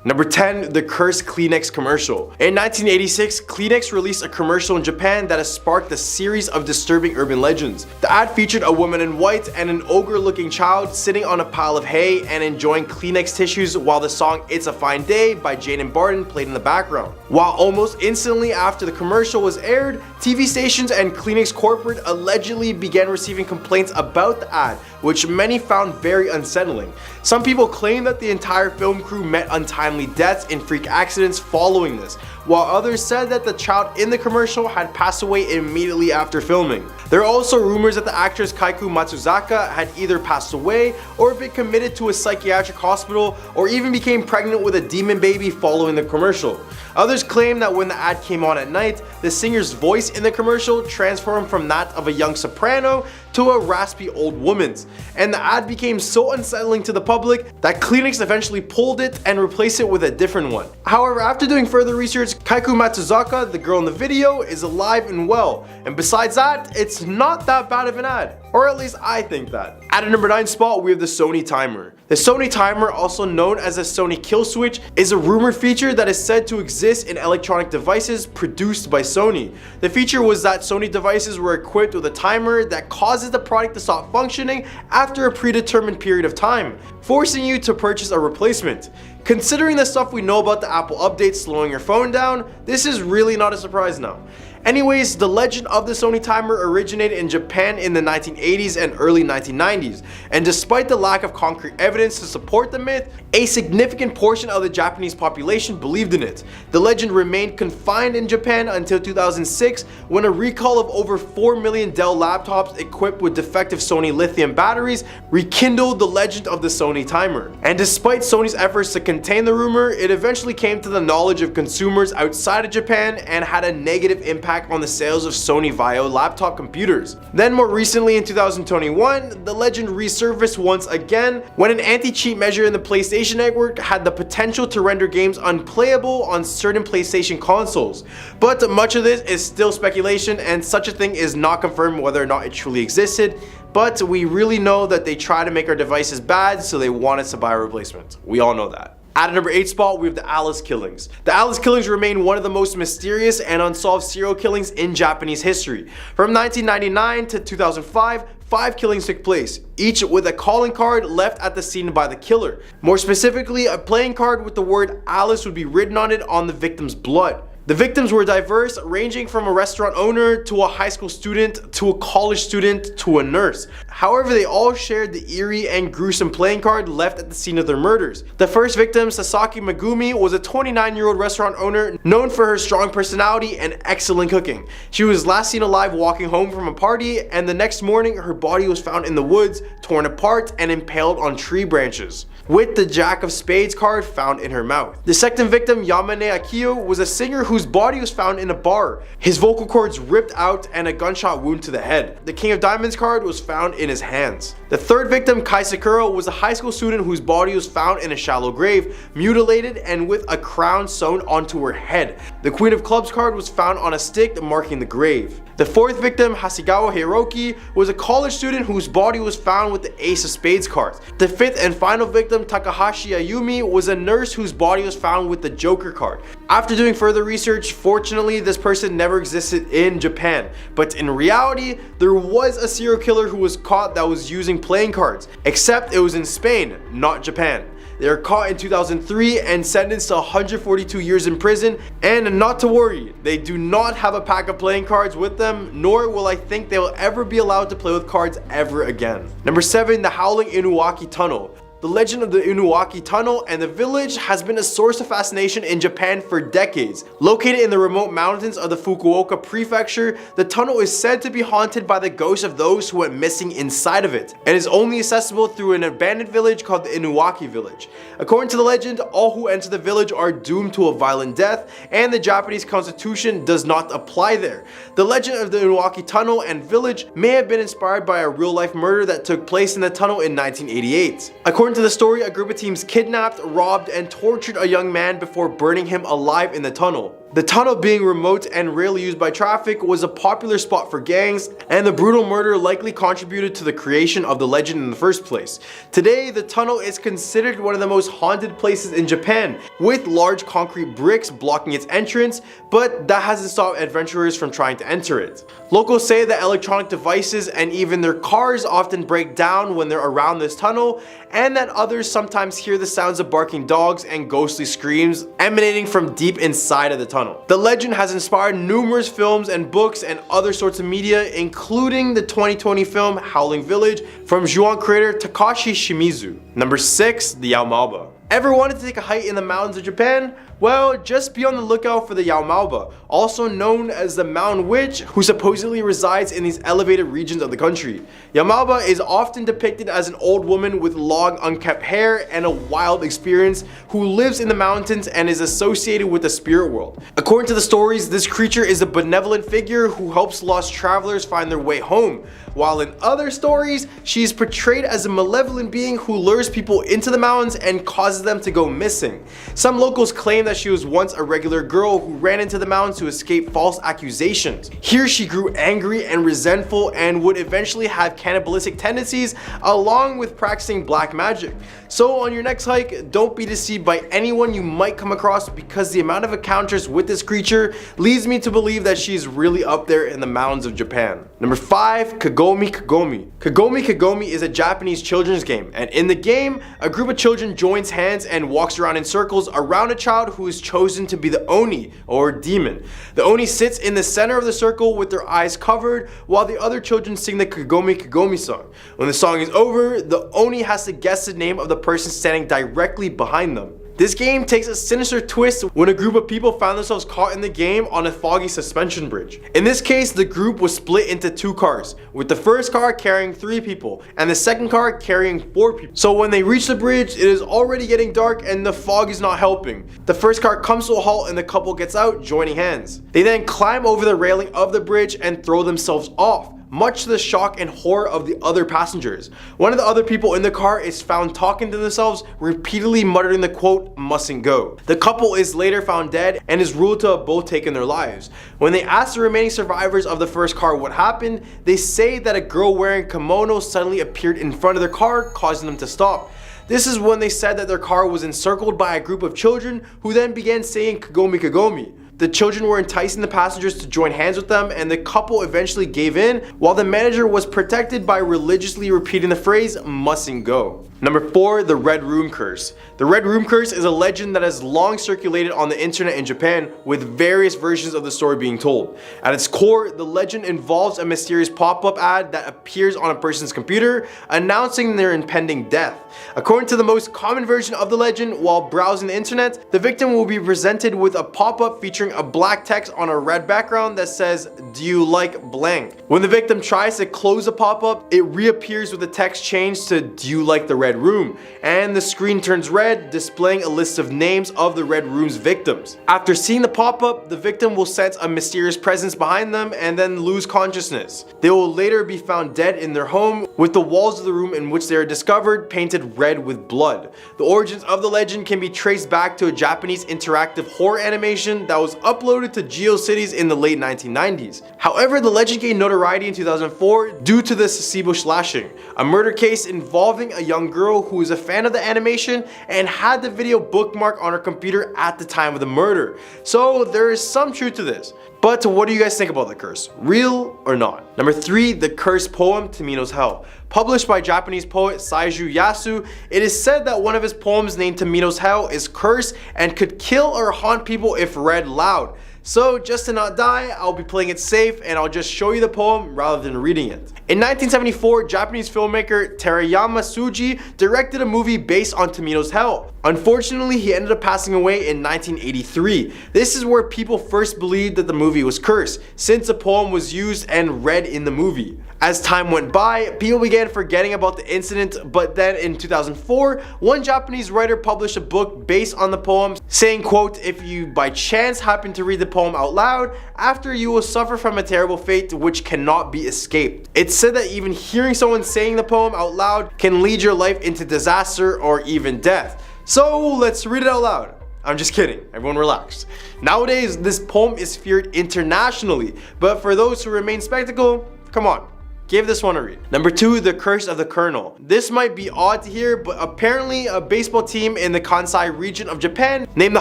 Number 10. The cursed Kleenex commercial. In 1986, Kleenex released a commercial in Japan that has sparked a series of disturbing urban legends. The ad featured a woman in white and an ogre-looking child sitting on a pile of hay and enjoying Kleenex tissues while the song It's a Fine Day by Jane and Barton played in the background. While almost instantly after the commercial was aired, TV stations and Kleenex corporate allegedly began receiving complaints about the ad, which many found very unsettling. Some people claim that the entire film crew met untimely deaths in freak accidents following this, while others said that the child in the commercial had passed away immediately after filming. There are also rumors that the actress Kaiku Matsuzaka had either passed away or been committed to a psychiatric hospital or even became pregnant with a demon baby following the commercial. Others claim that when the ad came on at night, the singer's voice in the commercial transformed from that of a young soprano to a raspy old woman's, and the ad became so unsettling to the public that Kleenex eventually pulled it and replaced it with a different one. However, after doing further research, Kaiku Matsuzaka, the girl in the video, is alive and well, and besides that, it's not that bad of an ad. Or at least I think that. At a number 9 spot, we have the Sony timer. The Sony timer, also known as a Sony kill switch, is a rumored feature that is said to exist in electronic devices produced by Sony. The feature was that Sony devices were equipped with a timer that causes the product to stop functioning after a predetermined period of time, forcing you to purchase a replacement. Considering the stuff we know about the Apple updates slowing your phone down, this is really not a surprise now. Anyways, the legend of the Sony timer originated in Japan in the 1980s and early 1990s, and despite the lack of concrete evidence to support the myth, a significant portion of the Japanese population believed in it. The legend remained confined in Japan until 2006, when a recall of over 4 million Dell laptops equipped with defective Sony lithium batteries rekindled the legend of the Sony timer. And despite Sony's efforts to contain the rumor, it eventually came to the knowledge of consumers outside of Japan and had a negative impact on the sales of Sony Vaio laptop computers. Then more recently in 2021, the legend resurfaced once again when an anti-cheat measure in the PlayStation Network had the potential to render games unplayable on certain PlayStation consoles. But much of this is still speculation, and such a thing is not confirmed whether or not it truly existed, but we really know that they try to make our devices bad, so they want us to buy a replacement. We all know that. At a number 8 spot, we have the Alice killings. The Alice killings remain one of the most mysterious and unsolved serial killings in Japanese history. From 1999 to 2005, 5 killings took place, each with a calling card left at the scene by the killer. More specifically, a playing card with the word Alice would be written on it on the victim's blood. The victims were diverse, ranging from a restaurant owner to a high school student to a college student to a nurse. However, they all shared the eerie and gruesome playing card left at the scene of their murders. The first victim, Sasaki Megumi, was a 29-year-old restaurant owner known for her strong personality and excellent cooking. She was last seen alive walking home from a party, and the next morning her body was found in the woods, torn apart and impaled on tree branches, with the Jack of Spades card found in her mouth. The second victim, Yamane Akio, was a singer whose body was found in a bar, his vocal cords ripped out and a gunshot wound to the head. The King of Diamonds card was found in his hands. The third victim, Kai Sakura, was a high school student whose body was found in a shallow grave, mutilated and with a crown sewn onto her head. The Queen of Clubs card was found on a stick marking the grave. The fourth victim, Hasegawa Hiroki, was a college student whose body was found with the Ace of Spades card. The fifth and final victim, Takahashi Ayumi, was a nurse whose body was found with the Joker card. After doing further research, fortunately this person never existed in Japan, but in reality there was a serial killer who was caught that was using playing cards, except it was in Spain, not Japan. They were caught in 2003 and sentenced to 142 years in prison, and not to worry, they do not have a pack of playing cards with them, nor will I think they will ever be allowed to play with cards ever again. Number 7, the Howling Inuwaki Tunnel. The legend of the Inuwaki Tunnel and the village has been a source of fascination in Japan for decades. Located in the remote mountains of the Fukuoka prefecture, the tunnel is said to be haunted by the ghosts of those who went missing inside of it, and is only accessible through an abandoned village called the Inuwaki village. According to the legend, all who enter the village are doomed to a violent death, and the Japanese constitution does not apply there. The legend of the Inuwaki Tunnel and village may have been inspired by a real-life murder that took place in the tunnel in 1988. According to the story, a group of teens kidnapped, robbed, and tortured a young man before burning him alive in the tunnel. The tunnel, being remote and rarely used by traffic, was a popular spot for gangs, and the brutal murder likely contributed to the creation of the legend in the first place. Today, the tunnel is considered one of the most haunted places in Japan, with large concrete bricks blocking its entrance, but that hasn't stopped adventurers from trying to enter it. Locals say that electronic devices and even their cars often break down when they're around this tunnel, and that others sometimes hear the sounds of barking dogs and ghostly screams emanating from deep inside of the tunnel. The legend has inspired numerous films and books and other sorts of media, including the 2020 film Howling Village from Ju-on creator Takashi Shimizu. Number 6. The Yaomaoba. Ever wanted to take a hike in the mountains of Japan? Well, just be on the lookout for the Yaomaoba, also known as the mountain witch, who supposedly resides in these elevated regions of the country. Yaomaoba is often depicted as an old woman with long unkempt hair and a wild experience who lives in the mountains and is associated with the spirit world. According to the stories, this creature is a benevolent figure who helps lost travelers find their way home, while in other stories, she is portrayed as a malevolent being who lures people into the mountains and causes them to go missing. Some locals claim that she was once a regular girl who ran into the mountains to escape false accusations. Here she grew angry and resentful and would eventually have cannibalistic tendencies along with practicing black magic. So on your next hike, don't be deceived by anyone you might come across, because the amount of encounters with this creature leads me to believe that she is really up there in the mountains of Japan. Number 5. Kagome Kagome. Kagome Kagome is a Japanese children's game, and in the game, a group of children joins hands and walks around in circles around a child who is chosen to be the Oni, or demon. The Oni sits in the center of the circle with their eyes covered, while the other children sing the Kagome Kagome song. When the song is over, the Oni has to guess the name of the person standing directly behind them. This game takes a sinister twist when a group of people found themselves caught in the game on a foggy suspension bridge. In this case, the group was split into 2 cars, with the first car carrying 3 people and the second car carrying 4 people. So when they reach the bridge, it is already getting dark and the fog is not helping. The first car comes to a halt and the couple gets out, joining hands. They then climb over the railing of the bridge and throw themselves off, much to the shock and horror of the other passengers. One of the other people in the car is found talking to themselves, repeatedly muttering the quote, "mustn't go." The couple is later found dead and is ruled to have both taken their lives. When they ask the remaining survivors of the first car what happened, they say that a girl wearing kimono suddenly appeared in front of their car, causing them to stop. This is when they said that their car was encircled by a group of children who then began saying Kagome Kagome. The children were enticing the passengers to join hands with them, and the couple eventually gave in, while the manager was protected by religiously repeating the phrase, "mustn't go." Number 4. The Red Room Curse. The Red Room Curse is a legend that has long circulated on the internet in Japan, with various versions of the story being told. At its core, the legend involves a mysterious pop-up ad that appears on a person's computer, announcing their impending death. According to the most common version of the legend, while browsing the internet, the victim will be presented with a pop-up featuring a black text on a red background that says, "Do you like blank?" When the victim tries to close the pop-up, it reappears with the text changed to "Do you like the Red Room?" and the screen turns red, displaying a list of names of the Red Room's victims. After seeing the pop-up, the victim will sense a mysterious presence behind them and then lose consciousness. They will later be found dead in their home, with the walls of the room in which they are discovered painted red with blood. The origins of the legend can be traced back to a Japanese interactive horror animation that was uploaded to GeoCities in the late 1990s. However, the legend gained notoriety in 2004 due to the Sasebo slashing, a murder case involving a young girl who was a fan of the animation and had the video bookmarked on her computer at the time of the murder. So there is some truth to this. But what do you guys think about the curse? Real or not? Number 3. The cursed poem Tamino's Hell. Published by Japanese poet Seiju Yasu, it is said that one of his poems named Tamino's Hell is cursed and could kill or haunt people if read loud. So just to not die, I'll be playing it safe and I'll just show you the poem rather than reading it. In 1974, Japanese filmmaker Terayama Tsuji directed a movie based on Tamino's Hell. Unfortunately, he ended up passing away in 1983. This is where people first believed that the movie was cursed, since the poem was used and read in the movie. As time went by, people began forgetting about the incident, but then in 2004, one Japanese writer published a book based on the poem, saying, quote, "If you by chance happen to read the poem out loud, after you will suffer from a terrible fate which cannot be escaped." It's said that even hearing someone saying the poem out loud can lead your life into disaster or even death. So let's read it out loud. I'm just kidding, everyone relax. Nowadays, this poem is feared internationally, but for those who remain skeptical, come on, give this one a read. Number 2, The Curse of the Colonel. This might be odd to hear, but apparently a baseball team in the Kansai region of Japan named the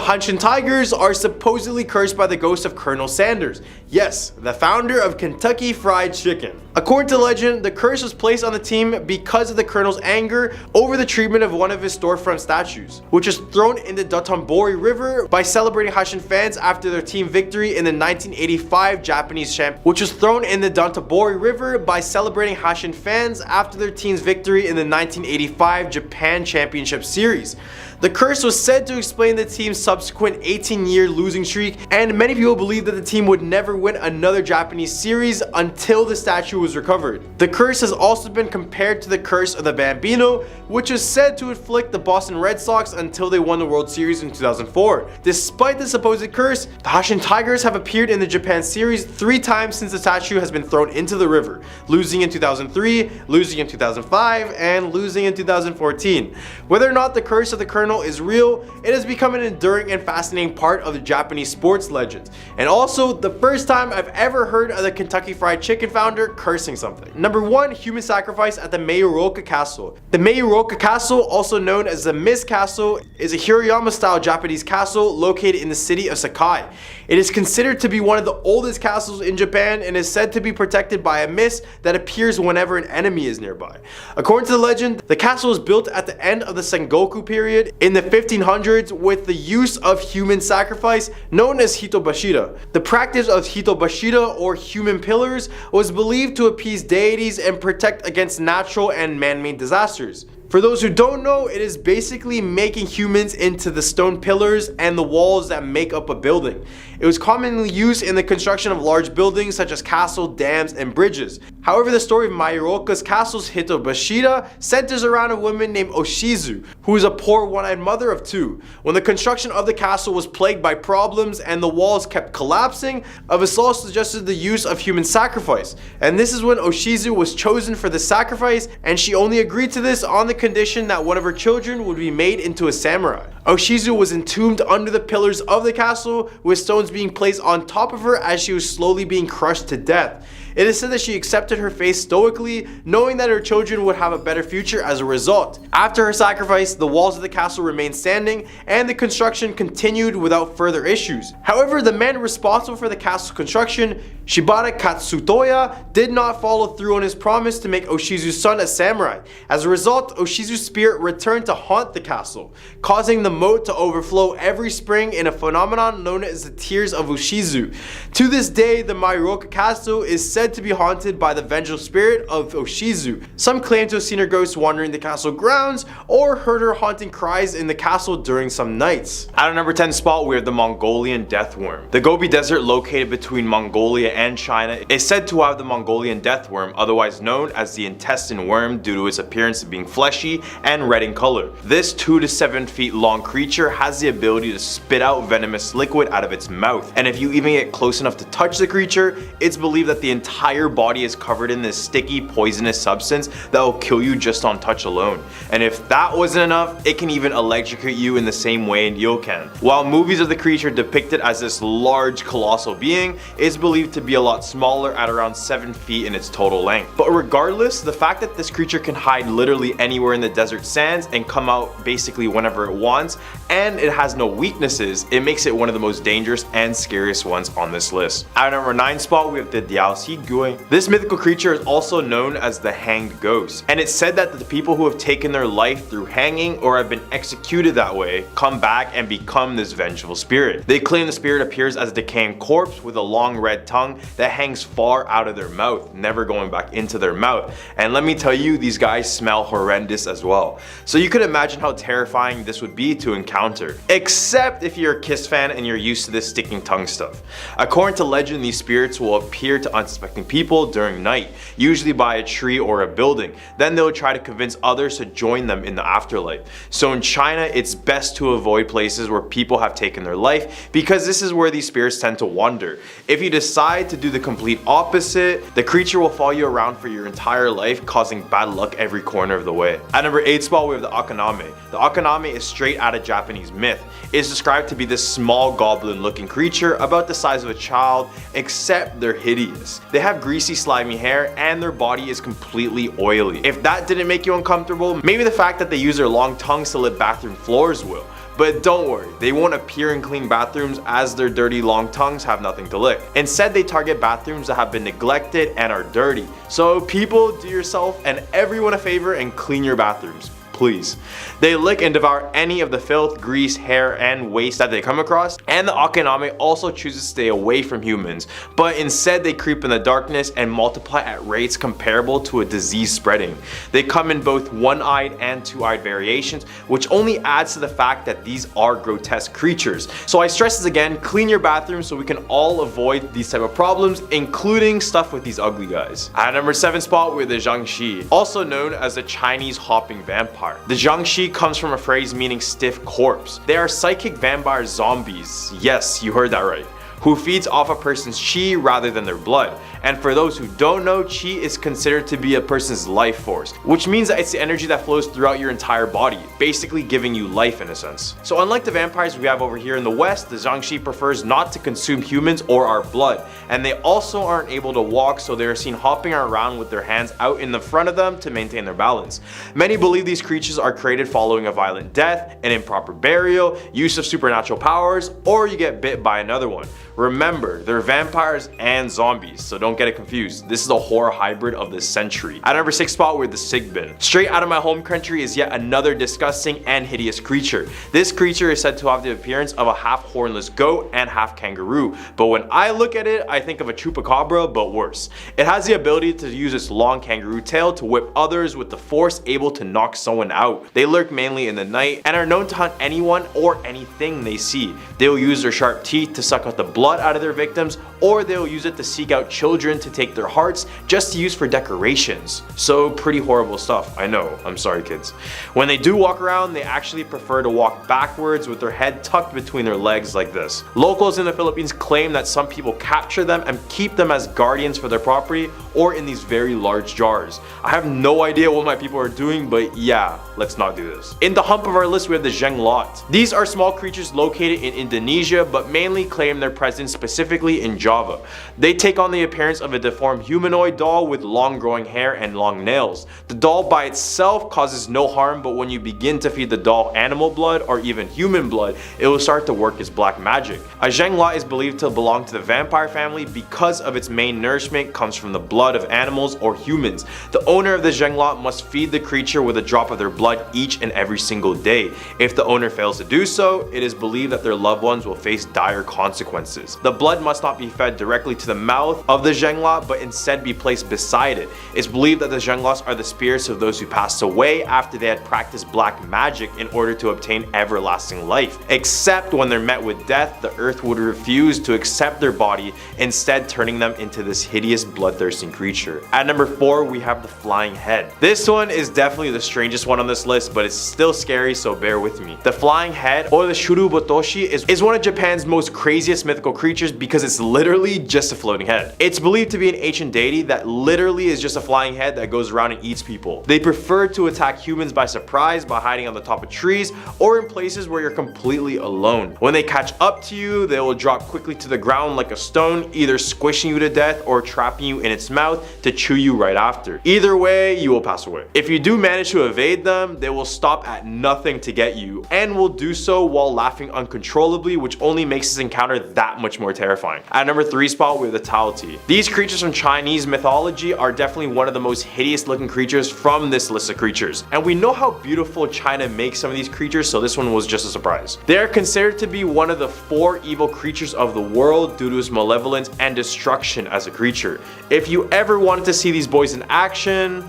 Hanshin Tigers are supposedly cursed by the ghost of Colonel Sanders. Yes, the founder of Kentucky Fried Chicken. According to legend, the curse was placed on the team because of the colonel's anger over the treatment of one of his storefront statues, which was thrown in the Dotonbori River by celebrating Hanshin fans after their team victory in the 1985 Japanese Championships, which was thrown in the Dotonbori River by celebrating Hanshin fans after their team's victory in the 1985 Japan Championship Series. The curse was said to explain the team's subsequent 18-year losing streak, and many people believe that the team would never win another Japanese series until the statue was recovered. The curse has also been compared to the curse of the Bambino, which is said to afflict the Boston Red Sox until they won the World Series in 2004. Despite the supposed curse, the Hanshin Tigers have appeared in the Japan Series 3 times since the statue has been thrown into the river, losing in 2003, losing in 2005, and losing in 2014. Whether or not the curse of the Colonel is real, it has become an enduring and fascinating part of the Japanese sports legends, and also the first time I've ever heard of the Kentucky Fried Chicken founder cursing something. Number 1, human sacrifice at the Meiuroka Castle. The Meiuroka Castle, also known as the Mist Castle, is a Hirayama-style Japanese castle located in the city of Sakai. It is considered to be one of the oldest castles in Japan and is said to be protected by a mist that appears whenever an enemy is nearby. According to the legend, the castle was built at the end of the Sengoku period in the 1500s with the use of human sacrifice known as hitobashira. The practice of hitobashira, or human pillars, was believed to appease deities and protect against natural and man-made disasters. For those who don't know, it is basically making humans into the stone pillars and the walls that make up a building. It was commonly used in the construction of large buildings such as castles, dams, and bridges. However, the story of Meiuroka's castle's hitobashira centers around a woman named Oshizu, who is a poor one-eyed mother of 2. When the construction of the castle was plagued by problems and the walls kept collapsing, a vassal suggested the use of human sacrifice. And this is when Oshizu was chosen for the sacrifice, and she only agreed to this on the condition that one of her children would be made into a samurai. Oshizu was entombed under the pillars of the castle, with stones being placed on top of her as she was slowly being crushed to death. It is said that she accepted her fate stoically, knowing that her children would have a better future as a result. After her sacrifice, the walls of the castle remained standing, and the construction continued without further issues. However, the man responsible for the castle's construction, Shibata Katsutoya, did not follow through on his promise to make Oshizu's son a samurai. As a result, Oshizu's spirit returned to haunt the castle, causing the moat to overflow every spring in a phenomenon known as the Tears of Oshizu. To this day, the Meiuroka Castle is said to be haunted by the vengeful spirit of Oshizu. Some claim to have seen her ghost wandering the castle grounds or heard her haunting cries in the castle during some nights. At our number 10 spot, we have the Mongolian death worm. The Gobi Desert, located between Mongolia and China, is said to have the Mongolian death worm, otherwise known as the intestine worm due to its appearance being fleshy and red in color. This 2 to 7 feet long creature has the ability to spit out venomous liquid out of its mouth, and if you even get close enough to touch the creature, it's believed that the entire body is covered in this sticky, poisonous substance that will kill you just on touch alone. And if that wasn't enough, it can even electrocute you in the same way Neo can. While movies of the creature depict it as this large, colossal being, it's believed to be a lot smaller at around 7 feet in its total length. But regardless, the fact that this creature can hide literally anywhere in the desert sands and come out basically whenever it wants, and it has no weaknesses, it makes it one of the most dangerous and scariest ones on this list. At number 9 spot, we have the Diaosi Gui. This mythical creature is also known as the Hanged Ghost, and it's said that the people who have taken their life through hanging or have been executed that way come back and become this vengeful spirit. They claim the spirit appears as a decaying corpse with a long red tongue that hangs far out of their mouth, never going back into their mouth. And let me tell you, these guys smell horrendous as well. So you could imagine how terrifying this would be to encounter. Except if you're a Kiss fan and you're used to this sticking tongue stuff. According to legend, these spirits will appear to unsuspecting affecting people during night, usually by a tree or a building. Then they'll try to convince others to join them in the afterlife. So in China, it's best to avoid places where people have taken their life because this is where these spirits tend to wander. If you decide to do the complete opposite, the creature will follow you around for your entire life, causing bad luck every corner of the way. At number 8 spot, we have the akaname. The akaname is straight out of Japanese myth. It's described to be this small goblin looking creature about the size of a child, except they're hideous. They have greasy slimy hair and their body is completely oily. If that didn't make you uncomfortable, maybe the fact that they use their long tongues to lick bathroom floors will. But don't worry, they won't appear in clean bathrooms as their dirty long tongues have nothing to lick. Instead, they target bathrooms that have been neglected and are dirty. So people, do yourself and everyone a favor and clean your bathrooms. Please. They lick and devour any of the filth, grease, hair, and waste that they come across, and the akaname also chooses to stay away from humans, but instead they creep in the darkness and multiply at rates comparable to a disease spreading. They come in both one-eyed and two-eyed variations, which only adds to the fact that these are grotesque creatures. So I stress this again, clean your bathroom so we can all avoid these type of problems, including stuff with these ugly guys. At number 7 spot, we have the Jiangshi, also known as the Chinese hopping vampire. The Jiangshi comes from a phrase meaning stiff corpse. They are psychic vampire zombies. Yes, you heard that right. Who feeds off a person's chi rather than their blood. And for those who don't know, chi is considered to be a person's life force, which means that it's the energy that flows throughout your entire body, basically giving you life in a sense. So unlike the vampires we have over here in the West, the Jiangshi prefers not to consume humans or our blood, and they also aren't able to walk, so they are seen hopping around with their hands out in the front of them to maintain their balance. Many believe these creatures are created following a violent death, an improper burial, use of supernatural powers, or you get bit by another one. Remember, they're vampires and zombies, so don't get it confused. This is a horror hybrid of the century. At number 6 spot, we have the Sigbin. Straight out of my home country is yet another disgusting and hideous creature. This creature is said to have the appearance of a half hornless goat and half kangaroo, but when I look at it, I think of a chupacabra, but worse. It has the ability to use its long kangaroo tail to whip others with the force, able to knock someone out. They lurk mainly in the night and are known to hunt anyone or anything they see. They will use their sharp teeth to suck out the blood out of their victims, or they'll use it to seek out children to take their hearts just to use for decorations. So pretty horrible stuff, I know, I'm sorry kids. When they do walk around, they actually prefer to walk backwards with their head tucked between their legs like this. Locals in the Philippines claim that some people capture them and keep them as guardians for their property or in these very large jars. I have no idea what my people are doing, but yeah, let's not do this. In the hump of our list, we have the Jenglot. These are small creatures located in Indonesia, but mainly claim their presence specifically in Java. They take on the appearance of a deformed humanoid doll with long growing hair and long nails. The doll by itself causes no harm, but when you begin to feed the doll animal blood or even human blood, it will start to work as black magic. A Jenglot is believed to belong to the vampire family because of its main nourishment comes from the blood of animals or humans. The owner of the Jenglot must feed the creature with a drop of their blood each and every single day. If the owner fails to do so, it is believed that their loved ones will face dire consequences. The blood must not be fed directly to the mouth of the Jenglot, but instead be placed beside it. It's believed that the Jenglots are the spirits of those who passed away after they had practiced black magic in order to obtain everlasting life. Except when they're met with death, the earth would refuse to accept their body, instead turning them into this hideous bloodthirsting creature. At number 4, we have the flying head. This one is definitely the strangest one on this list, but it's still scary, so bear with me. The flying head, or the Shurubotoshi, is one of Japan's most craziest mythical creatures because it's literally just a floating head. It's believed to be an ancient deity that literally is just a flying head that goes around and eats people. They prefer to attack humans by surprise by hiding on the top of trees or in places where you're completely alone. When they catch up to you, they will drop quickly to the ground like a stone, either squishing you to death or trapping you in its mouth to chew you right after. Either way, you will pass away. If you do manage to evade them, they will stop at nothing to get you and will do so while laughing uncontrollably, which only makes this encounter that much more terrifying. At number 3 spot, we have the Taoti. These creatures from Chinese mythology are definitely one of the most hideous looking creatures from this list of creatures. And we know how beautiful China makes some of these creatures, so this one was just a surprise. They are considered to be one of the 4 evil creatures of the world due to its malevolence and destruction as a creature. If you ever wanted to see these boys in action,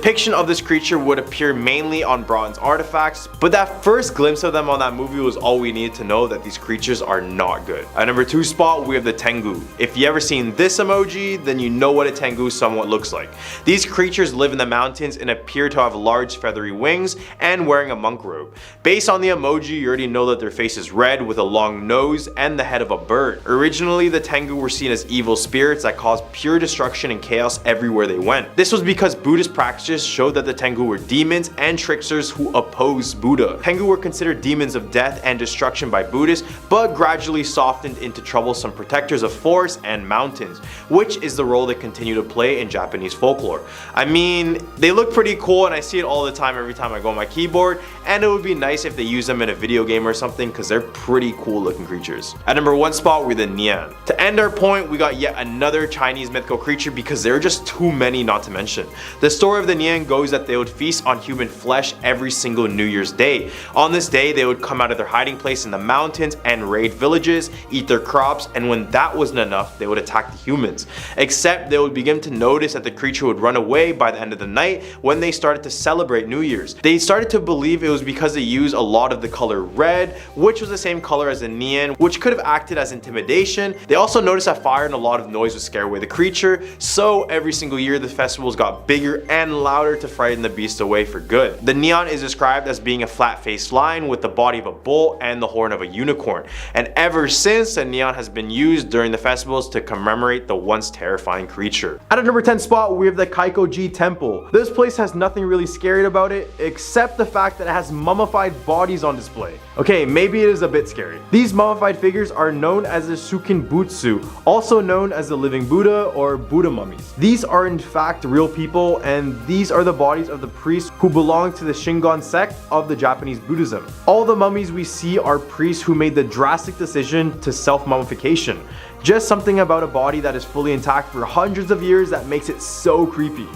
depiction of this creature would appear mainly on bronze artifacts, but that first glimpse of them on that movie was all we needed to know that these creatures are not good. At number 2 spot, we have the Tengu. If you ever seen this emoji, then you know what a Tengu somewhat looks like. These creatures live in the mountains and appear to have large feathery wings and wearing a monk robe. Based on the emoji, you already know that their face is red with a long nose and the head of a bird. Originally, the Tengu were seen as evil spirits that caused pure destruction and chaos everywhere they went. This was because Buddhist practices showed that the Tengu were demons and tricksters who opposed Buddha. Tengu were considered demons of death and destruction by Buddhists, but gradually softened into troublesome protectors of forests and mountains, which is the role they continue to play in Japanese folklore. I mean, they look pretty cool and I see it all the time every time I go on my keyboard, and it would be nice if they use them in a video game or something because they're pretty cool looking creatures. At number 1 spot, we're the Nian. To end our point, we got yet another Chinese mythical creature because there are just too many not to mention. The story of the Nian goes that they would feast on human flesh every single New Year's Day. On this day, they would come out of their hiding place in the mountains and raid villages, eat their crops, and when that wasn't enough, they would attack the humans. Except they would begin to notice that the creature would run away by the end of the night when they started to celebrate New Year's. They started to believe it was because they used a lot of the color red, which was the same color as the Nian, which could have acted as intimidation. They also noticed that fire and a lot of noise would scare away the creature, so every single year the festivals got bigger and louder to frighten the beast away for good. The Nian is described as being a flat-faced lion with the body of a bull and the horn of a unicorn, and ever since the Nian has been used during the festivals to commemorate the once terrifying creature. At a number 10 spot, we have the Kaikoji Temple. This place has nothing really scary about it except the fact that it has mummified bodies on display. Okay, maybe it is a bit scary. These mummified figures are known as the Sukinbutsu, also known as the living Buddha or Buddha mummies. These are in fact real people, and these are the bodies of the priests who belong to the Shingon sect of the Japanese Buddhism. All the mummies we see are priests who made the drastic decision to self-mummification. Just something about a body that is fully intact for hundreds of years that makes it so creepy.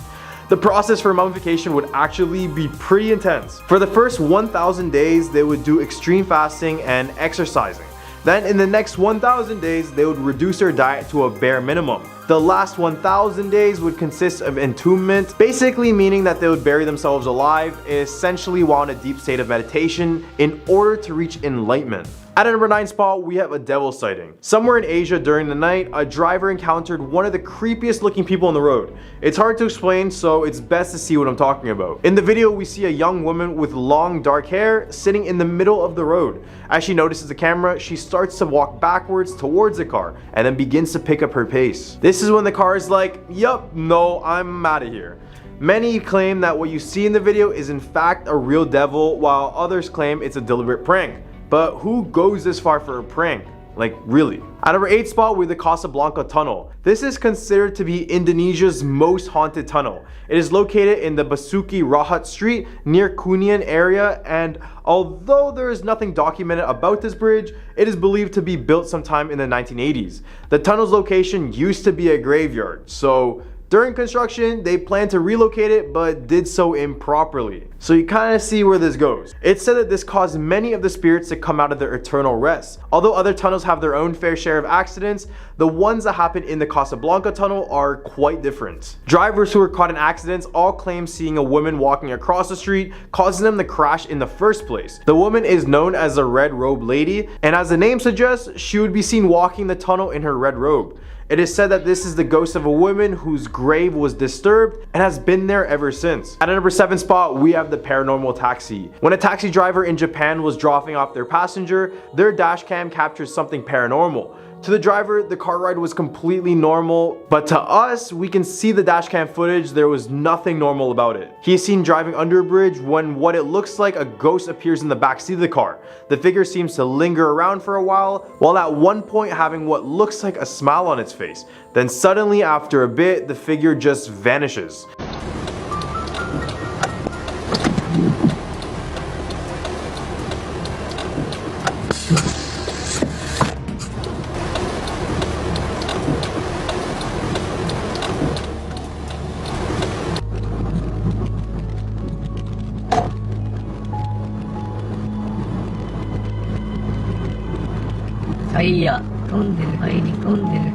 The process for mummification would actually be pretty intense. For the first 1,000 days, they would do extreme fasting and exercising. Then in the next 1,000 days, they would reduce their diet to a bare minimum. The last 1,000 days would consist of entombment, basically meaning that they would bury themselves alive, essentially while in a deep state of meditation in order to reach enlightenment. At a number 9 spot, we have a devil sighting. Somewhere in Asia during the night, a driver encountered one of the creepiest looking people on the road. It's hard to explain, so it's best to see what I'm talking about. In the video, we see a young woman with long dark hair sitting in the middle of the road. As she notices the camera, she starts to walk backwards towards the car and then begins to pick up her pace. This is when the car is like, yup, no, I'm out of here. Many claim that what you see in the video is in fact a real devil, while others claim it's a deliberate prank. But who goes this far for a prank? Like, really? At number 8 spot, we have the Casablanca Tunnel. This is considered to be Indonesia's most haunted tunnel. It is located in the Basuki Rahat Street near Kuningan area, and although there is nothing documented about this bridge, it is believed to be built sometime in the 1980s. The tunnel's location used to be a graveyard, so during construction, they planned to relocate it, but did so improperly. So you kind of see where this goes. It's said that this caused many of the spirits to come out of their eternal rest. Although other tunnels have their own fair share of accidents, the ones that happen in the Casablanca tunnel are quite different. Drivers who were caught in accidents all claim seeing a woman walking across the street, causing them to crash in the first place. The woman is known as the Red Robe Lady, and as the name suggests, she would be seen walking the tunnel in her red robe. It is said that this is the ghost of a woman whose grave was disturbed and has been there ever since. At a number 7 spot, we have the paranormal taxi. When a taxi driver in Japan was dropping off their passenger, their dash cam captures something paranormal. To the driver, the car ride was completely normal, but to us, we can see the dashcam footage, there was nothing normal about it. He is seen driving under a bridge when what it looks like a ghost appears in the backseat of the car. The figure seems to linger around for a while at one point having what looks like a smile on its face. Then suddenly, after a bit, the figure just vanishes. Saya tonder ini tonder.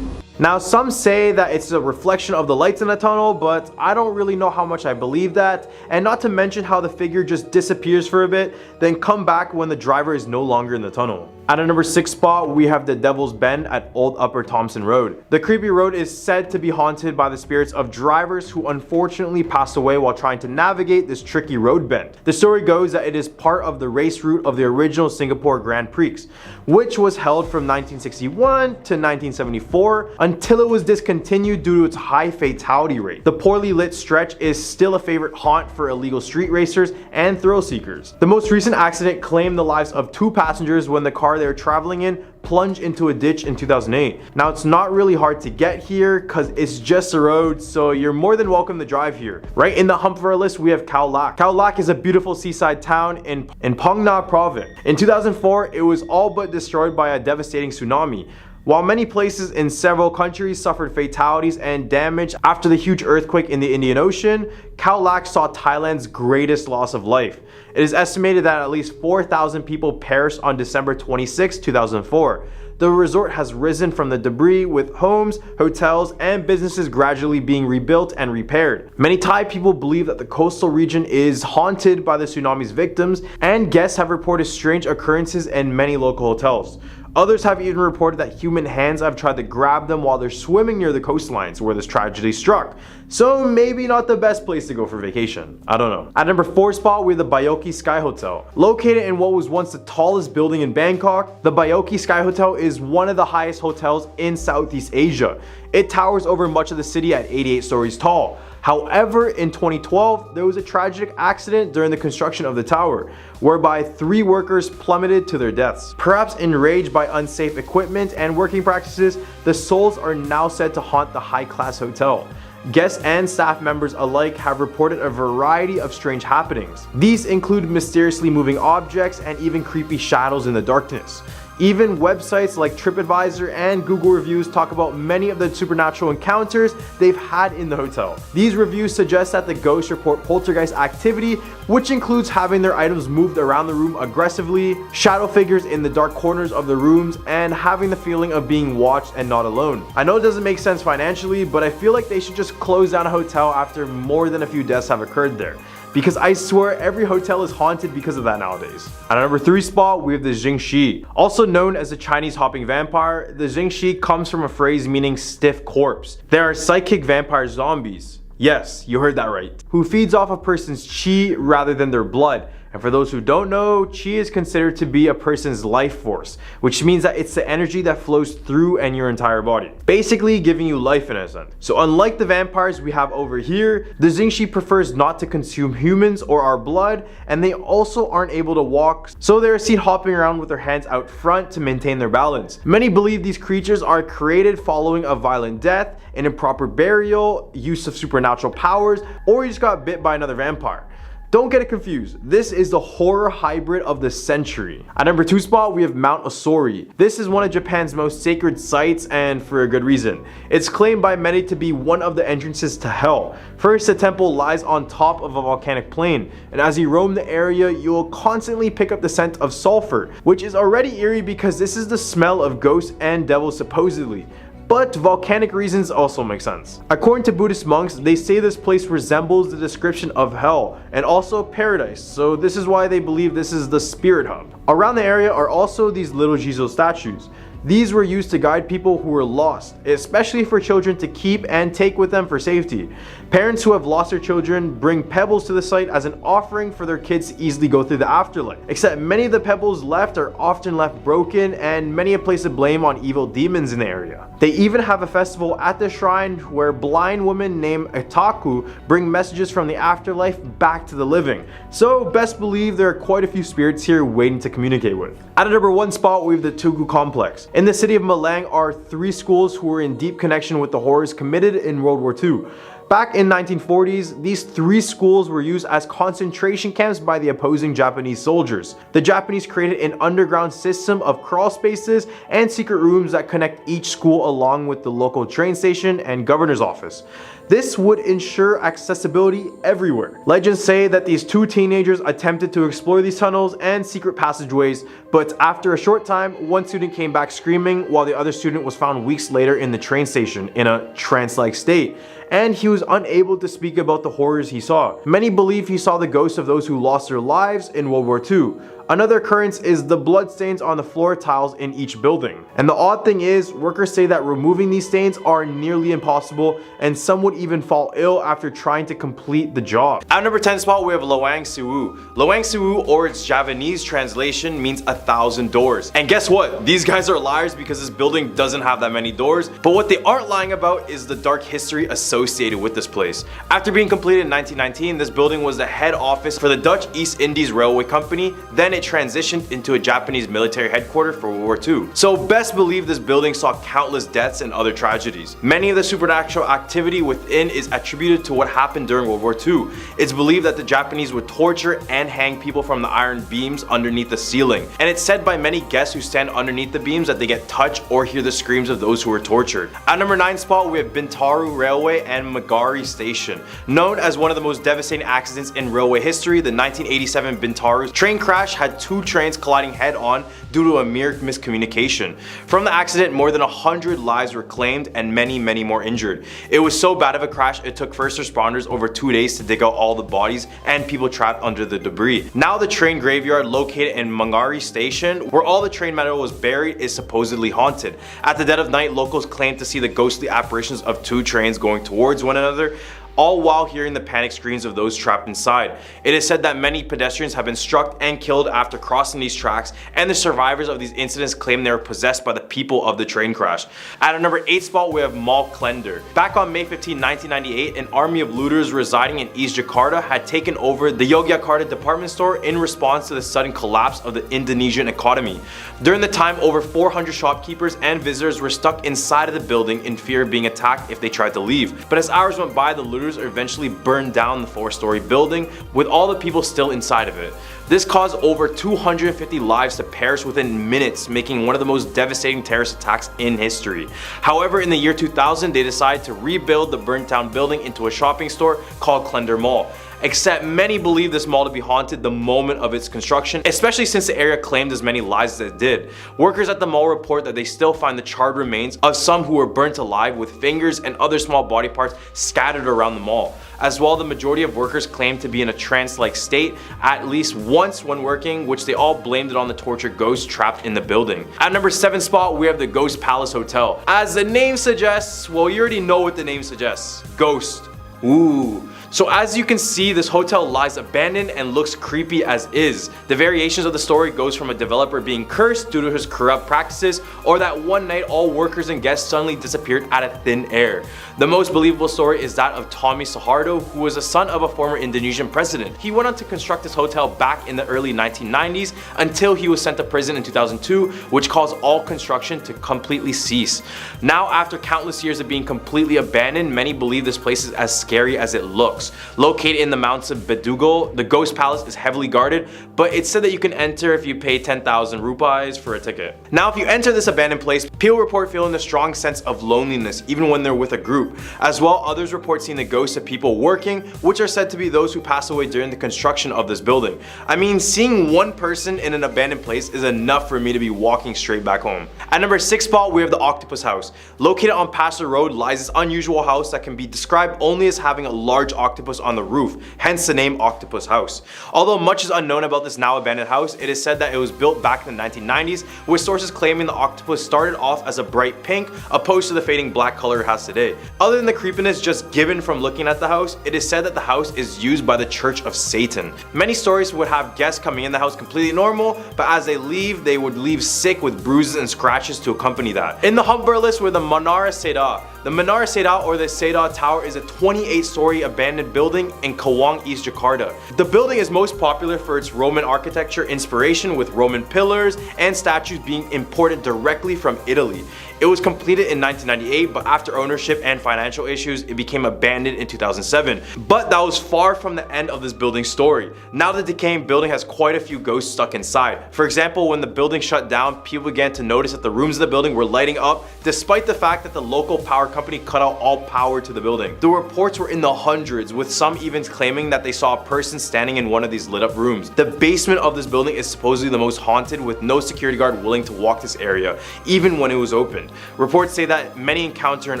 Now some say that it's a reflection of the lights in the tunnel, but I don't really know how much I believe that, and not to mention how the figure just disappears for a bit, then come back when the driver is no longer in the tunnel. At a number 6 spot, we have the Devil's Bend at Old Upper Thompson Road. The creepy road is said to be haunted by the spirits of drivers who unfortunately passed away while trying to navigate this tricky road bend. The story goes that it is part of the race route of the original Singapore Grand Prix, which was held from 1961 to 1974 until it was discontinued due to its high fatality rate. The poorly lit stretch is still a favorite haunt for illegal street racers and thrill seekers. The most recent accident claimed the lives of 2 passengers when the car they were traveling in plunged into a ditch in 2008. Now it's not really hard to get here because it's just a road, so you're more than welcome to drive here. Right in the hump of our list, we have Khao Lak. Khao Lak is a beautiful seaside town in Phong Nha province. In 2004, it was all but destroyed by a devastating tsunami. While many places in several countries suffered fatalities and damage after the huge earthquake in the Indian Ocean, Khao Lak saw Thailand's greatest loss of life. It is estimated that at least 4,000 people perished on December 26, 2004. The resort has risen from the debris, with homes, hotels, and businesses gradually being rebuilt and repaired. Many Thai people believe that the coastal region is haunted by the tsunami's victims, and guests have reported strange occurrences in many local hotels. Others have even reported that human hands have tried to grab them while they're swimming near the coastlines where this tragedy struck. So maybe not the best place to go for vacation. I don't know. At number 4 spot, we have the Bayoki Sky Hotel. Located in what was once the tallest building in Bangkok, the Bayoki Sky Hotel is one of the highest hotels in Southeast Asia. It towers over much of the city at 88 stories tall. However, in 2012, there was a tragic accident during the construction of the tower, whereby 3 workers plummeted to their deaths. Perhaps enraged by unsafe equipment and working practices, the souls are now said to haunt the high-class hotel. Guests and staff members alike have reported a variety of strange happenings. These include mysteriously moving objects and even creepy shadows in the darkness. Even websites like TripAdvisor and Google reviews talk about many of the supernatural encounters they've had in the hotel. These reviews suggest that the ghosts report poltergeist activity, which includes having their items moved around the room aggressively, shadow figures in the dark corners of the rooms, and having the feeling of being watched and not alone. I know it doesn't make sense financially, but I feel like they should just close down a hotel after more than a few deaths have occurred there, because I swear every hotel is haunted because of that nowadays. At number 3 spot, we have the Jingxi. Also known as the Chinese hopping vampire, the Jingxi comes from a phrase meaning stiff corpse. They are psychic vampire zombies. Yes, you heard that right. Who feeds off a person's chi rather than their blood. And for those who don't know, chi is considered to be a person's life force, which means that it's the energy that flows through and your entire body, basically giving you life in a sense. So unlike the vampires we have over here, the Jingxi prefers not to consume humans or our blood, and they also aren't able to walk, so they're seen hopping around with their hands out front to maintain their balance. Many believe these creatures are created following a violent death, an improper burial, use of supernatural powers, or you just got bit by another vampire. Don't get it confused, this is the horror hybrid of the century. At number 2 spot, we have Mount Osori. This is one of Japan's most sacred sites, and for a good reason. It's claimed by many to be one of the entrances to hell. First, the temple lies on top of a volcanic plain, and as you roam the area, you'll constantly pick up the scent of sulfur, which is already eerie because this is the smell of ghosts and devils supposedly. But volcanic reasons also make sense. According to Buddhist monks, they say this place resembles the description of hell and also paradise, so this is why they believe this is the spirit hub. Around the area are also these little Jizo statues. These were used to guide people who were lost, especially for children to keep and take with them for safety. Parents who have lost their children bring pebbles to the site as an offering for their kids to easily go through the afterlife. Except many of the pebbles left are often left broken, and many have placed the blame on evil demons in the area. They even have a festival at the shrine where blind women named Itaku bring messages from the afterlife back to the living. So best believe there are quite a few spirits here waiting to communicate with. At a number 1 spot, we have the Tugu complex. In the city of Malang are 3 schools who were in deep connection with the horrors committed in World War II. Back in 1940s, these 3 schools were used as concentration camps by the opposing Japanese soldiers. The Japanese created an underground system of crawl spaces and secret rooms that connect each school along with the local train station and governor's office. This would ensure accessibility everywhere. Legends say that these 2 teenagers attempted to explore these tunnels and secret passageways, but after a short time, one student came back screaming while the other student was found weeks later in the train station in a trance-like state, and he was unable to speak about the horrors he saw. Many believe he saw the ghosts of those who lost their lives in World War II. Another occurrence is the bloodstains on the floor tiles in each building. And the odd thing is, workers say that removing these stains are nearly impossible, and some would even fall ill after trying to complete the job. At number 10 spot, we have Lawang Sewu. Lawang Sewu, or its Javanese translation, means 1,000 doors. And guess what? These guys are liars because this building doesn't have that many doors, but what they aren't lying about is the dark history associated with this place. After being completed in 1919, this building was the head office for the Dutch East Indies Railway Company. Then it transitioned into a Japanese military headquarters for World War II. So best believe this building saw countless deaths and other tragedies. Many of the supernatural activity within is attributed to what happened during World War II. It's believed that the Japanese would torture and hang people from the iron beams underneath the ceiling. And it's said by many guests who stand underneath the beams that they get touched or hear the screams of those who were tortured. At number 9 spot, we have Bintaro Railway and Magari Station. Known as one of the most devastating accidents in railway history, the 1987 Bintaro train crash had 2 trains colliding head-on due to a mere miscommunication. From the accident, more than 100 lives were claimed and many more injured. It was so bad of a crash, it took first responders over 2 days to dig out all the bodies and people trapped under the debris. Now the train graveyard located in Mangari Station, where all the train metal was buried, is supposedly haunted. At the dead of night, locals claim to see the ghostly apparitions of 2 trains going towards one another, all while hearing the panic screams of those trapped inside. It is said that many pedestrians have been struck and killed after crossing these tracks, and the survivors of these incidents claim they were possessed by the people of the train crash. At a number 8 spot, we have Mall Klender. Back on May 15, 1998, an army of looters residing in East Jakarta had taken over the Yogyakarta department store in response to the sudden collapse of the Indonesian economy. During the time, over 400 shopkeepers and visitors were stuck inside of the building in fear of being attacked if they tried to leave. But as hours went by, the looters eventually burned down the 4-story building with all the people still inside of it. This caused over 250 lives to perish within minutes, making one of the most devastating terrorist attacks in history. However, in the year 2000, they decided to rebuild the burnt down building into a shopping store called Klender Mall. Except many believe this mall to be haunted the moment of its construction, especially since the area claimed as many lives as it did. Workers at the mall report that they still find the charred remains of some who were burnt alive with fingers and other small body parts scattered around the mall. As well, the majority of workers claim to be in a trance-like state at least once when working, which they all blamed it on the tortured ghosts trapped in the building. At number 7 spot, we have the Ghost Palace Hotel. As the name suggests, well, you already know what the name suggests. Ghost. Ooh. So as you can see, this hotel lies abandoned and looks creepy as is. The variations of the story goes from a developer being cursed due to his corrupt practices, or that one night all workers and guests suddenly disappeared out of thin air. The most believable story is that of Tommy Soeharto, who was a son of a former Indonesian president. He went on to construct this hotel back in the early 1990s until he was sent to prison in 2002, which caused all construction to completely cease. Now, after countless years of being completely abandoned, many believe this place is as scary as it looks. Located in the mountains of Bedugul, the Ghost Palace is heavily guarded, but it's said that you can enter if you pay 10,000 rupees for a ticket. Now, if you enter this abandoned place, people report feeling a strong sense of loneliness even when they're with a group. As well, others report seeing the ghosts of people working, which are said to be those who passed away during the construction of this building. I mean, seeing one person in an abandoned place is enough for me to be walking straight back home. At number 6 spot, we have the Octopus House. Located on Pastor Road lies this unusual house that can be described only as having a large octopus on the roof, hence the name Octopus House. Although much is unknown about this now abandoned house, it is said that it was built back in the 1990s, with sources claiming the octopus started off as a bright pink, opposed to the fading black color it has today. Other than the creepiness just given from looking at the house, it is said that the house is used by the Church of Satan. Many stories would have guests coming in the house completely normal, but as they leave, they would leave sick with bruises and scratches to accompany that. In the Humber list were the Menara Seda. The Menara Seda, or the Seda Tower, is a 20 28-story abandoned building in Cawang, East Jakarta. The building is most popular for its Roman architecture inspiration, with Roman pillars and statues being imported directly from Italy. It was completed in 1998, but after ownership and financial issues, it became abandoned in 2007. But that was far from the end of this building's story. Now the decaying building has quite a few ghosts stuck inside. For example, when the building shut down, people began to notice that the rooms of the building were lighting up, despite the fact that the local power company cut out all power to the building. The reports were in the hundreds, with some even claiming that they saw a person standing in one of these lit up rooms. The basement of this building is supposedly the most haunted, with no security guard willing to walk this area, even when it was open. Reports say that many encounter an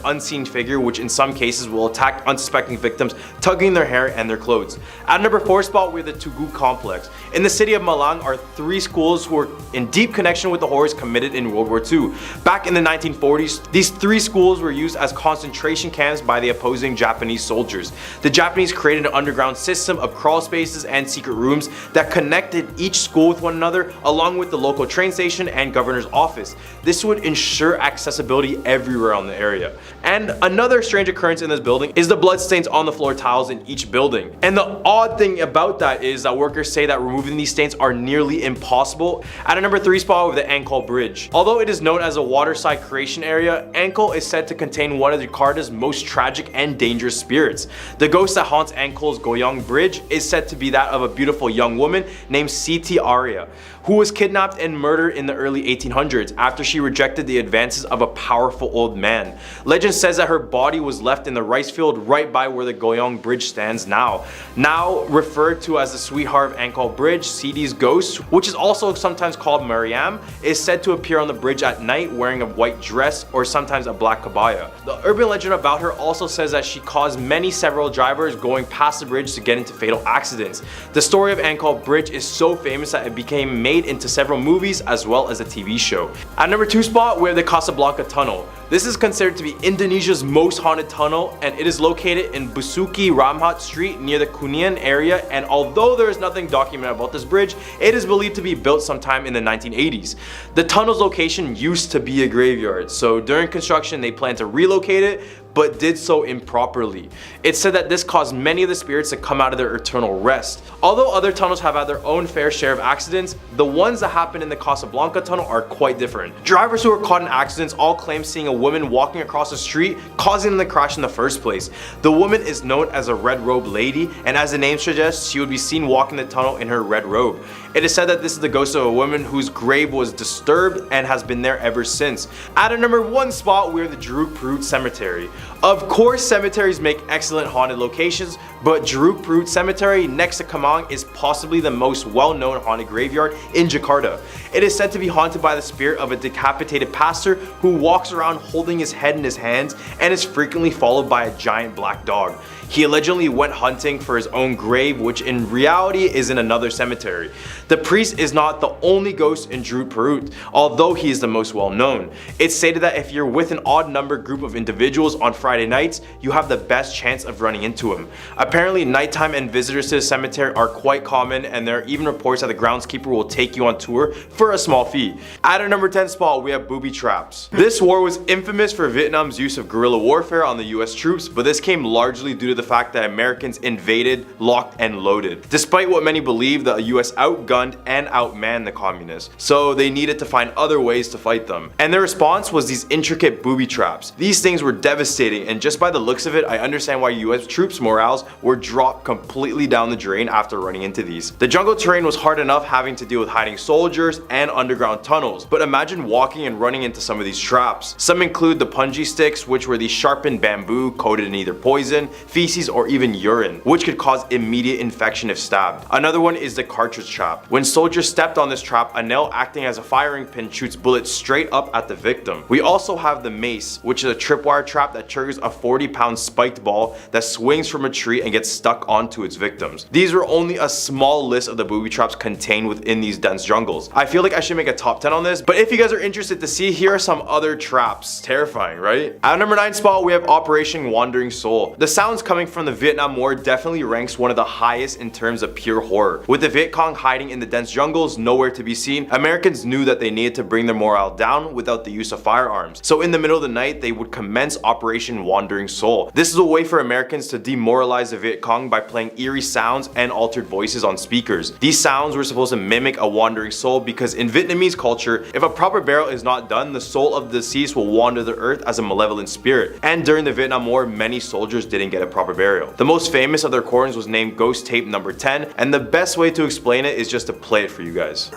unseen figure, which in some cases will attack unsuspecting victims, tugging their hair and their clothes. At number 4 spot, we have the Tugu complex. In the city of Malang are 3 schools who are in deep connection with the horrors committed in World War II. Back in the 1940s, these 3 schools were used as concentration camps by the opposing Japanese soldiers. The Japanese created an underground system of crawl spaces and secret rooms that connected each school with one another, along with the local train station and governor's office. This would ensure accessibility everywhere on the area. And another strange occurrence in this building is the bloodstains on the floor tiles in each building. And the odd thing about that is that workers say that removing these stains are nearly impossible. At a number 3 spot, we have the Ankol Bridge. Although it is known as a waterside creation area, Ankol is said to contain one of Jakarta's most tragic and dangerous spirits. The ghost that haunts Ankol's Goyang Bridge is said to be that of a beautiful young woman named Siti Arya, who was kidnapped and murdered in the early 1800s after she rejected the advances of a powerful old man. Legend says that her body was left in the rice field right by where the Goyang Bridge stands now. Now referred to as the sweetheart of Ankol Bridge, Siti's ghost, which is also sometimes called Mariam, is said to appear on the bridge at night wearing a white dress or sometimes a black kabaya. The urban legend about her also says that she caused several drivers going past the bridge to get into fatal accidents. The story of Ankol Bridge is so famous that it became made into several movies as well as a TV show. At number 2 spot, we have the Casablanca Tunnel. This is considered to be Indonesia's most haunted tunnel, and it is located in Busuki Ramhat Street near the Kuningan area, and although there is nothing documented about this bridge, it is believed to be built sometime in the 1980s. The tunnel's location used to be a graveyard, so during construction they planned to relocate it, but did so improperly. It's said that this caused many of the spirits to come out of their eternal rest. Although other tunnels have had their own fair share of accidents, the ones that happen in the Casablanca tunnel are quite different. Drivers who were caught in accidents all claim seeing a woman walking across the street, causing them to crash in the first place. The woman is known as a red robe lady, and as the name suggests, she would be seen walking the tunnel in her red robe. It is said that this is the ghost of a woman whose grave was disturbed and has been there ever since. At a number 1 spot, we are the Jeruk Perut Cemetery. Of course, cemeteries make excellent haunted locations, but Jeruk Perut Cemetery next to Kemang is possibly the most well-known haunted graveyard in Jakarta. It is said to be haunted by the spirit of a decapitated pastor who walks around holding his head in his hands and is frequently followed by a giant black dog. He allegedly went hunting for his own grave, which in reality is in another cemetery. The priest is not the only ghost in Jeruk Perut, although he is the most well known. It's stated that if you're with an odd number group of individuals on Friday nights, you have the best chance of running into him. Apparently, nighttime and visitors to the cemetery are quite common, and there are even reports that the groundskeeper will take you on tour for a small fee. At our number 10 spot, we have booby traps. This war was infamous for Vietnam's use of guerrilla warfare on the US troops, but this came largely due to the fact that Americans invaded, locked, and loaded. Despite what many believe, the US outgunned and outmanned the communists, so they needed to find other ways to fight them. And their response was these intricate booby traps. These things were devastating, and just by the looks of it, I understand why US troops' morales were dropped completely down the drain after running into these. The jungle terrain was hard enough having to deal with hiding soldiers and underground tunnels, but imagine walking and running into some of these traps. Some include the punji sticks, which were these sharpened bamboo coated in either poison, feces, or even urine, which could cause immediate infection if stabbed. Another one is the cartridge trap. When soldiers stepped on this trap, a nail acting as a firing pin shoots bullets straight up at the victim. We also have the mace, which is a tripwire trap that triggers a 40-pound spiked ball that swings from a tree and get stuck onto its victims. These were only a small list of the booby traps contained within these dense jungles. I feel like I should make a top 10 on this, but if you guys are interested to see, here are some other traps. Terrifying, right? At number 9 spot, we have Operation Wandering Soul. The sounds coming from the Vietnam War definitely ranks one of the highest in terms of pure horror. With the Viet Cong hiding in the dense jungles, nowhere to be seen, Americans knew that they needed to bring their morale down without the use of firearms. So in the middle of the night, they would commence Operation Wandering Soul. This is a way for Americans to demoralize the Viet Cong by playing eerie sounds and altered voices on speakers. These sounds were supposed to mimic a wandering soul because in Vietnamese culture, if a proper burial is not done, the soul of the deceased will wander the earth as a malevolent spirit. And during the Vietnam War, many soldiers didn't get a proper burial. The most famous of their recordings was named Ghost Tape Number 10, and the best way to explain it is just to play it for you guys.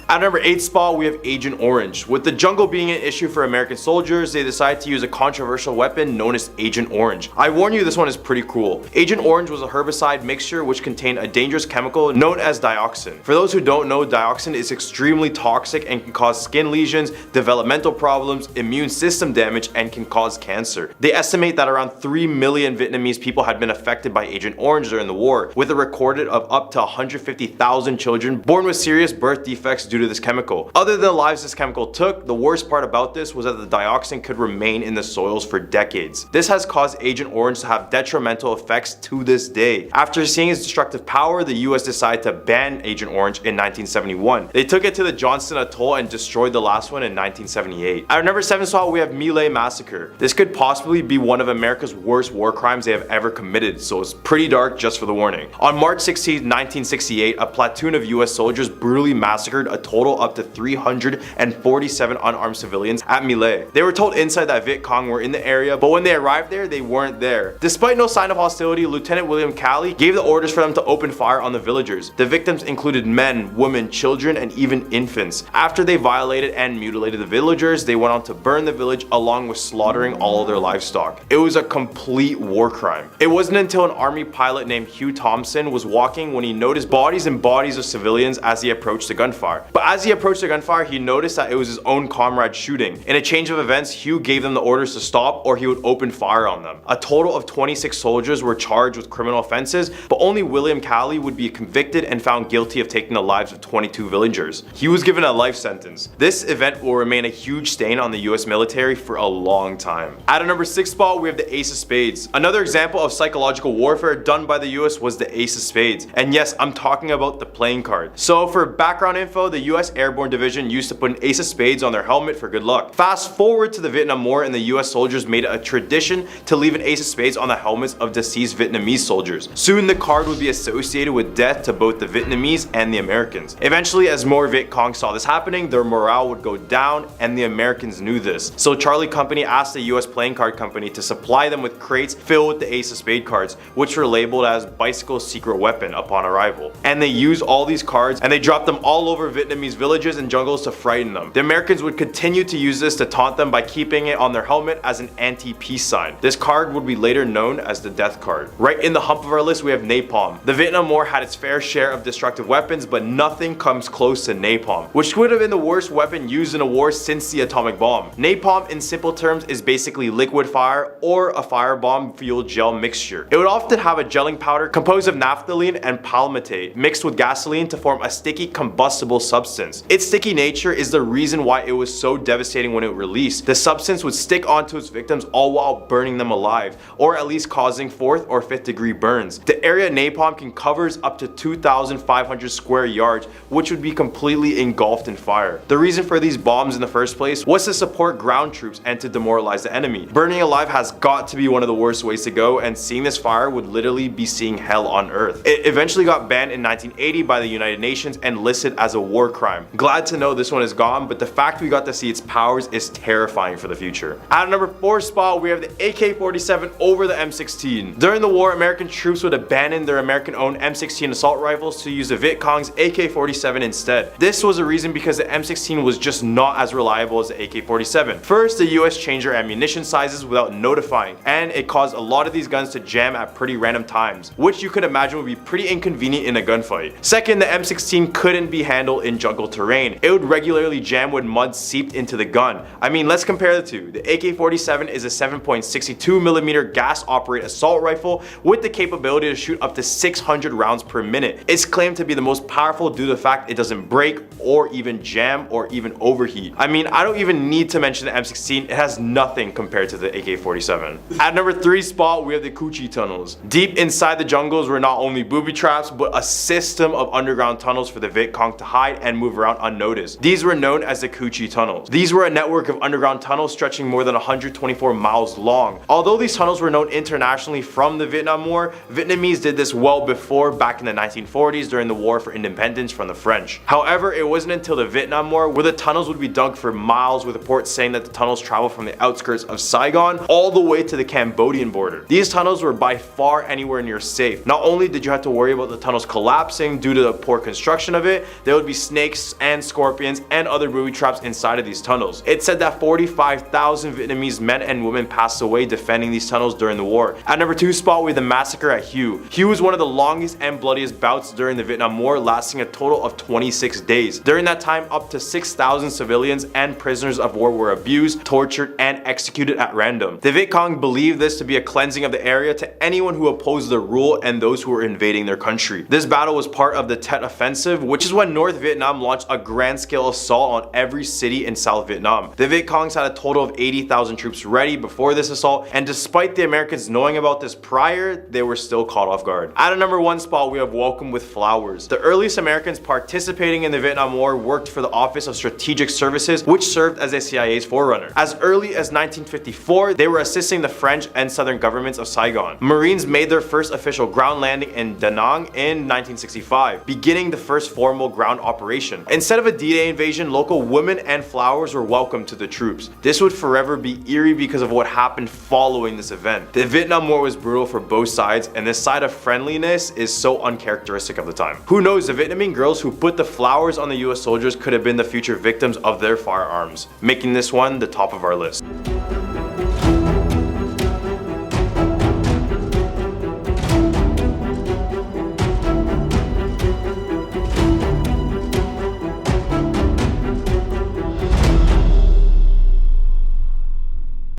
At number 8 spot, we have Agent Orange. With the jungle being an issue for American soldiers, they decided to use a controversial weapon known as Agent Orange. I warn you, this one is pretty cruel. Agent Orange was a herbicide mixture which contained a dangerous chemical known as dioxin. For those who don't know, dioxin is extremely toxic and can cause skin lesions, developmental problems, immune system damage, and can cause cancer. They estimate that around 3 million Vietnamese people had been affected by Agent Orange during the war, with a recorded of up to 150,000 children born with serious birth defects due to this chemical. Other than the lives this chemical took, the worst part about this was that the dioxin could remain in the soils for decades. This has caused Agent Orange to have detrimental effects to this day. After seeing its destructive power, the US decided to ban Agent Orange in 1971. They took it to the Johnston Atoll and destroyed the last one in 1978. At number 7 spot, we have My Lai Massacre. This could possibly be one of America's worst war crimes they have ever committed, so it's pretty dark just for the warning. On March 16, 1968, a platoon of US soldiers brutally massacred a total up to 347 unarmed civilians at My Lai. They were told inside that Viet Cong were in the area, but when they arrived there, they weren't there. Despite no sign of hostility, Lieutenant William Calley gave the orders for them to open fire on the villagers. The victims included men, women, children, and even infants. After they violated and mutilated the villagers, they went on to burn the village along with slaughtering all of their livestock. It was a complete war crime. It wasn't until an army pilot named Hugh Thompson was walking when he noticed bodies and bodies of civilians as he approached the gunfire. But as he approached the gunfire, he noticed that it was his own comrade shooting. In a change of events, Hugh gave them the orders to stop or he would open fire on them. A total of 26 soldiers were charged with criminal offenses, but only William Calley would be convicted and found guilty of taking the lives of 22 villagers. He was given a life sentence. This event will remain a huge stain on the US military for a long time. At a number 6 spot, we have the Ace of Spades. Another example of psychological warfare done by the US was the Ace of Spades. And yes, I'm talking about the playing card. So for background info, the US Airborne Division used to put an Ace of Spades on their helmet for good luck. Fast forward to the Vietnam War and the US soldiers made it a tradition to leave an Ace of Spades on the helmets of deceased Vietnamese soldiers. Soon the card would be associated with death to both the Vietnamese and the Americans. Eventually, as more Viet Cong saw this happening, their morale would go down and the Americans knew this. So Charlie Company asked the US playing card company to supply them with crates filled with the Ace of Spades cards, which were labeled as Bicycle's secret weapon upon arrival. And they used all these cards and they dropped them all over Vietnamese villages and jungles to frighten them. The Americans would continue to use this to taunt them by keeping it on their helmet as an anti-peace sign. This card would be later known as the death card. Right in the hump of our list, we have napalm. The Vietnam War had its fair share of destructive weapons, but nothing comes close to napalm, which would have been the worst weapon used in a war since the atomic bomb. Napalm, in simple terms, is basically liquid fire or a firebomb fuel gel mixture. It would often have a gelling powder composed of naphthalene and palmitate mixed with gasoline to form a sticky combustible substance. Its sticky nature is the reason why it was so devastating when it released. The substance would stick onto its victims all while burning them alive, or at least causing 4th or 5th degree burns. The area napalm can cover up to 2,500 square yards, which would be completely engulfed in fire. The reason for these bombs in the first place was to support ground troops and to demoralize the enemy. Burning alive has got to be one of the worst ways to go, and seeing this fire would literally be seeing hell on earth. It eventually got banned in 1980 by the United Nations and listed as a war crime. Glad to know this one is gone, but the fact we got to see its powers is terrifying for the future. At number 4 spot, we have the AK-47 over the M16. During the war, American troops would abandon their American-owned M16 assault rifles to use the Viet Cong's AK-47 instead. This was a reason because the M16 was just not as reliable as the AK-47. First, the US changed their ammunition sizes without notifying, and it caused a lot of these guns to jam at pretty random times, which you could imagine would be pretty inconvenient in a gunfight. Second, the M16 couldn't be handled in jungle terrain. It would regularly jam when mud seeped into the gun. I mean, let's compare the two. The AK-47 is a 7.62mm gas-operated assault rifle with the capability to shoot up to 600 rounds per minute. It's claimed to be the most powerful due to the fact it doesn't break or even jam or even overheat. I mean, I don't even need to mention the M16, it has nothing compared to the AK-47. At number 3 spot, we have the Coochie tunnels. Deep inside the jungles were not only booby traps, but a system of underground tunnels for the Viet Cong to hide and move around unnoticed. These were known as the Coochie tunnels. These were a network of underground tunnels stretching more than 124 miles long. Although these tunnels were known internationally from the Vietnam War, Vietnamese did this well before, back in the 1940s during the War for Independence from the French. However, it wasn't until the Vietnam War where the tunnels would be dug for miles, with reports saying that the tunnels travel from the outskirts of Saigon all the way to the Cambodian border. These tunnels were by far anywhere near safe. Not only did you have to worry about the tunnels collapsing due to the poor construction of it, there would be snakes and scorpions and other booby traps inside of these tunnels. It's said that 45,000 Vietnamese men and women passed away defending these tunnels during the war. At number 2 spot, we have the massacre at Hue. Hue was one of the longest and bloodiest bouts during the Vietnam War, lasting a total of 26 days. During that time, up to 6,000 civilians and prisoners of war were abused, tortured, and executed at random. The Viet Cong believed this to be a cleansing of the area to anyone who opposed the rule and those who were invading their country. This battle was part of the Tet Offensive, which is when North Vietnam launched a grand-scale assault on every city in South Vietnam. The Viet Congs had a total of 80,000 troops ready before this assault, and despite the Americans knowing about this prior, they were still caught off guard. At a number 1 spot, we have Welcome with Flowers. The earliest Americans participating in the Vietnam War worked for the Office of Strategic Services, which served as the CIA's forerunner. As early as 1954, they were assisting the French and Southern governments of Saigon. Marines made their first official ground landing in Da Nang in 1965, beginning the first formal ground operation. Instead of a D-Day invasion, local women and flowers were welcomed to the troops. This would forever be eerie because of what happened following this event. The Vietnam War was brutal for both sides, and this side of friendliness is so uncharacteristic of the time. Who knows, the Vietnamese girls who put the flowers on the US soldiers could have been the future victims of their firearms, making this one the top of our list.